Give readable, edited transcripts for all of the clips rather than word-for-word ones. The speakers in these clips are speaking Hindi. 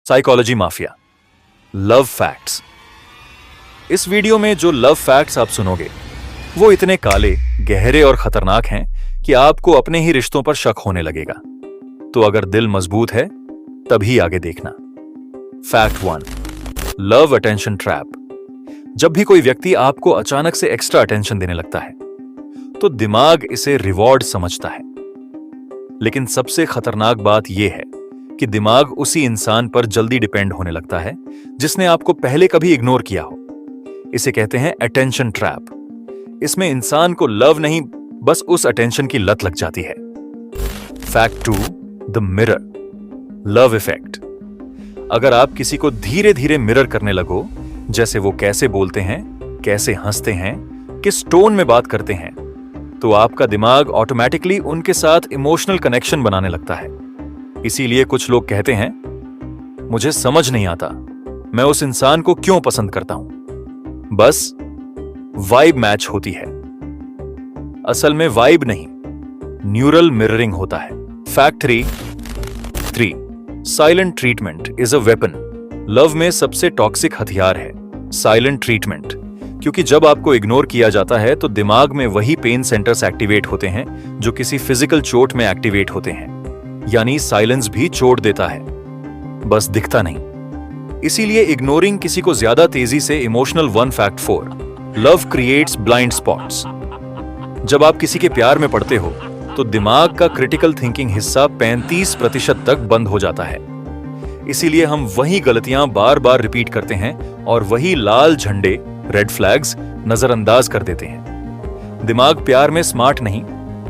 Psychology mafia, love facts. इस वीडियो में जो लव फैक्ट्स आप सुनोगे वो इतने काले, गहरे और खतरनाक हैं कि आपको अपने ही रिश्तों पर शक होने लगेगा। तो अगर दिल मजबूत है तभी आगे देखना। Fact 1, love attention trap. जब भी कोई व्यक्ति आपको अचानक से एक्स्ट्रा अटेंशन देने लगता है तो दिमाग इसे रिवॉर्ड समझता है। लेकिन सबसे खतरनाक बात यह है कि दिमाग उसी इंसान पर जल्दी डिपेंड होने लगता है जिसने आपको पहले कभी इग्नोर किया हो। इसे कहते हैं अटेंशन ट्रैप। इसमें इंसान को लव नहीं, बस उस अटेंशन की लत लग जाती है। Fact 2, the mirror, love effect. अगर आप किसी को धीरे धीरे मिरर करने लगो, जैसे वो कैसे बोलते हैं, कैसे हंसते हैं, किस टोन में बात करते हैं, तो आपका दिमाग ऑटोमेटिकली उनके साथ इमोशनल कनेक्शन बनाने लगता है। इसीलिए कुछ लोग कहते हैं, मुझे समझ नहीं आता मैं उस इंसान को क्यों पसंद करता हूं। बस वाइब मैच होती है। असल में वाइब नहीं, न्यूरल मिररिंग होता है। Fact 3, silent treatment is a weapon. Love में सबसे टॉक्सिक हथियार है साइलेंट ट्रीटमेंट, क्योंकि जब आपको इग्नोर किया जाता है तो दिमाग में वही पेन सेंटर्स एक्टिवेट होते हैं जो किसी फिजिकल चोट में एक्टिवेट होते हैं। यानी साइलेंस भी चोट देता है, बस दिखता नहीं। इसीलिए इग्नोरिंग किसी को ज्यादा तेजी से emotional. Fact 4, love creates blind spots. जब आप किसी के प्यार में पड़ते हो तो दिमाग का क्रिटिकल थिंकिंग हिस्सा 35% तक बंद हो जाता है। इसीलिए हम वही गलतियां बार बार रिपीट करते हैं और वही लाल झंडे, रेड फ्लैग्स नजरअंदाज कर देते हैं। दिमाग प्यार में स्मार्ट नहीं,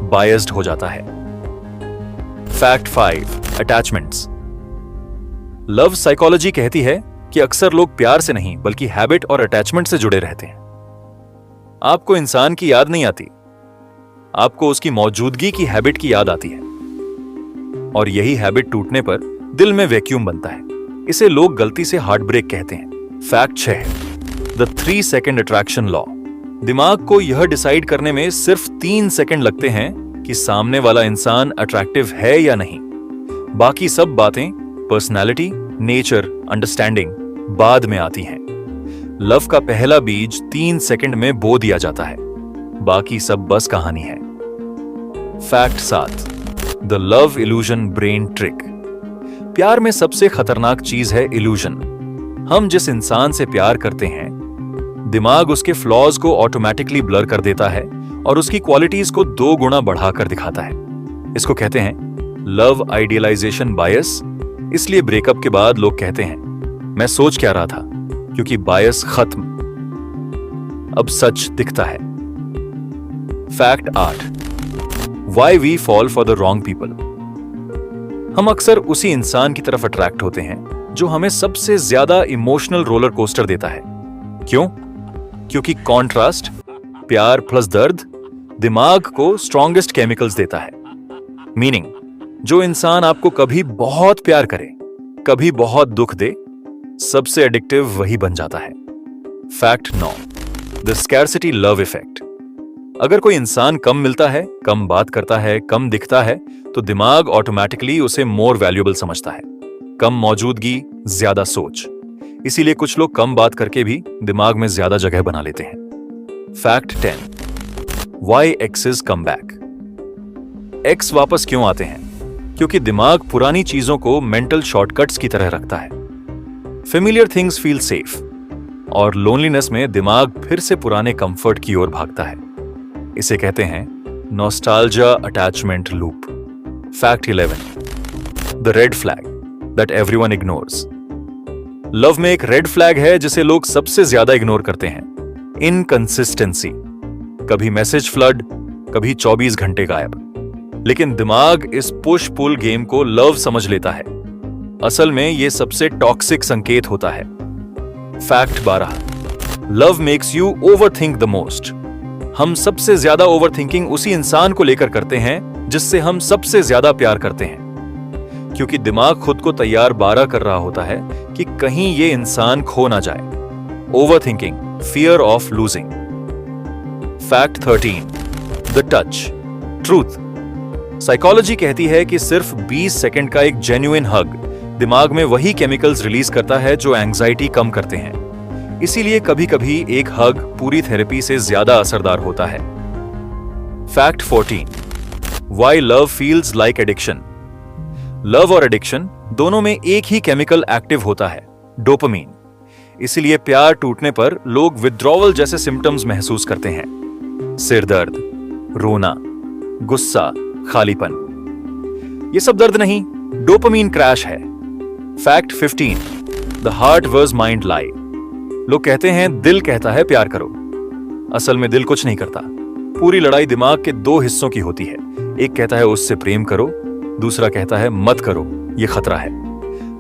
बायस्ड हो जाता है। Fact 5, attachments. लव साइकोलॉजी कहती है कि अक्सर लोग प्यार से नहीं बल्कि हैबिट और अटैचमेंट से जुड़े रहते हैं। आपको इंसान की याद नहीं आती, आपको उसकी मौजूदगी की हैबिट की याद आती है, और यही हैबिट टूटने पर दिल में वैक्यूम बनता है। इसे लोग गलती से हार्ट ब्रेक कहते हैं। Fact 6, the 3 second attraction law. दिमाग को यह डिसाइड करने में सिर्फ 3 सेकेंड लगते हैं कि सामने वाला इंसान अट्रैक्टिव है या नहीं। बाकी सब बातें, पर्सनैलिटी, नेचर, अंडरस्टैंडिंग, बाद में आती हैं। लव का पहला बीज 3 सेकंड में बो दिया जाता है, बाकी सब बस कहानी है। Fact 7, the love illusion brain trick. प्यार में सबसे खतरनाक चीज है इल्यूजन। हम जिस इंसान से प्यार करते हैं, दिमाग उसके फ्लॉज को ऑटोमेटिकली ब्लर कर देता है और उसकी क्वालिटीज को 2 गुना बढ़ाकर दिखाता है। इसको कहते हैं लव आइडियलाइजेशन बायस। इसलिए ब्रेकअप के बाद लोग कहते हैं, मैं सोच क्या रहा था, क्योंकि बायस खत्म, अब सच दिखता है। Fact 8, why we fall for the wrong people. हम अक्सर उसी इंसान की तरफ अट्रैक्ट होते हैं जो हमें सबसे ज्यादा इमोशनल रोलर कोस्टर देता है। क्यों? क्योंकि कॉन्ट्रास्ट, प्यार प्लस दर्द, दिमाग को स्ट्रॉन्गेस्ट केमिकल्स देता है। मीनिंग, जो इंसान आपको कभी बहुत प्यार करे, कभी बहुत दुख दे, सबसे एडिक्टिव वही बन जाता है। Fact 9, the scarcity love effect. अगर कोई इंसान कम मिलता है, कम बात करता है, कम दिखता है, तो दिमाग ऑटोमेटिकली उसे मोर वैल्यूएबल समझता है। कम मौजूदगी, ज्यादा सोच। इसीलिए कुछ लोग कम बात करके भी दिमाग में ज्यादा जगह बना लेते हैं। Fact 10, why exes come back. Ex वापस क्यों आते हैं? क्योंकि दिमाग पुरानी चीजों को मेंटल शॉर्टकट्स की तरह रखता है। फेमिलियर थिंग्स फील सेफ, और लोनलीनेस में दिमाग फिर से पुराने कंफर्ट की ओर भागता है। इसे कहते हैं nostalgia attachment loop. Fact 11, the red flag that everyone ignores. Love में एक रेड फ्लैग है जिसे लोग सबसे ज्यादा इग्नोर करते हैं, इनकंसिस्टेंसी। कभी मैसेज फ्लड, कभी 24 घंटे गायब। लेकिन दिमाग इस पुश पुल गेम को लव समझ लेता है। असल में यह सबसे टॉक्सिक संकेत होता है। Fact 12, love makes you overthink the most. हम सबसे ज्यादा ओवरथिंकिंग उसी इंसान को लेकर करते हैं जिससे हम सबसे ज्यादा प्यार करते हैं, क्योंकि दिमाग खुद को तैयार 12 कर रहा होता है कि कहीं ये इंसान खो ना जाए। Overthinking, fear of losing. Fact 13, the touch truth. Psychology कहती है कि सिर्फ 20 सेकंड का एक जेन्युइन हग दिमाग में वही केमिकल्स रिलीज करता है जो एंजाइटी कम करते हैं। इसीलिए कभी-कभी एक हग पूरी थेरेपी से ज्यादा असरदार होता है। Fact 14, why love feels like addiction. Love और एडिक्शन दोनों में एक ही केमिकल एक्टिव होता है, डोपामीन। इसीलिए प्यार टूटने पर लोग विथड्रॉवल जैसे सिम्टम्स महसूस करते हैं, सिर दर्द, रोना, गुस्सा, खालीपन। ये सब दर्द नहीं, डोपामीन क्रैश है। Fact 15, the heart vs mind lie. लोग कहते हैं दिल कहता है प्यार करो। असल में दिल कुछ नहीं करता। पूरी लड़ाई दिमाग के दो हिस्सों की होती है। एक कहता है उससे प्रेम करो, दूसरा कहता है मत करो, ये खतरा है।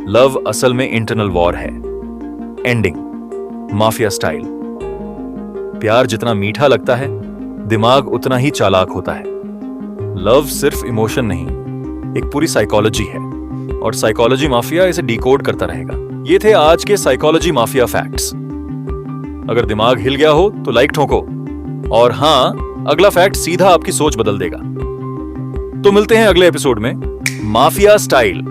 लव असल में इंटरनल वॉर है। Ending mafia style. प्यार जितना मीठा लगता है, दिमाग उतना ही चालाक होता है। लव सिर्फ इमोशन नहीं, एक पूरी साइकोलॉजी है, और साइकोलॉजी माफिया इसे डिकोड करता रहेगा। ये थे आज के साइकोलॉजी माफिया फैक्ट्स। अगर दिमाग हिल गया हो तो लाइक ठोको, और हां, अगला फैक्ट सीधा आपकी सोच बदल देगा। तो मिलते हैं अगले एपिसोड में। Mafia style.